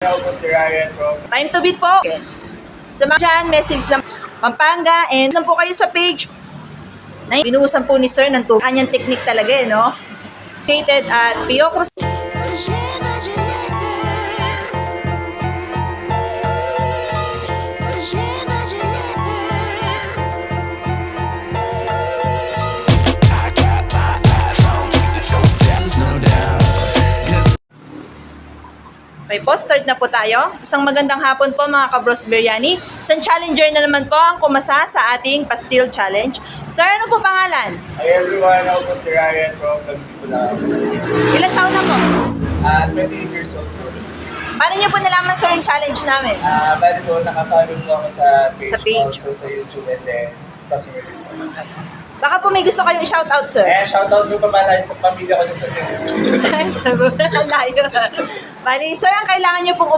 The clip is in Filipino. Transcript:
ako po si Ryan from Time to beat po. Sa mga dyan, message ng Pampanga and lang po kayo sa page. Binuhusan po ni Sir ng tubig. Kanyang technique talaga no? Located at Pio Cruz. Okay po, start na po tayo. Isang magandang hapon po mga ka-Bros Biryani. Isang challenger na naman po ang kumasa sa ating pastil challenge. Sir, ano po pangalan? Hi everyone, ako po si Ryan from Laguna. Ilang taon na po? 28 years old po. Paano niyo po nalaman, sir, yung challenge namin? Bali po, nakafollow po ako sa page, Sa page. also sa YouTube and then personally po. Baka po may gusto kayong i-shoutout, sir. Shoutout po pa pala sa pamilya ko din sa Cebu. Sabi mo, layo. Bali, sir, ang kailangan niyo pong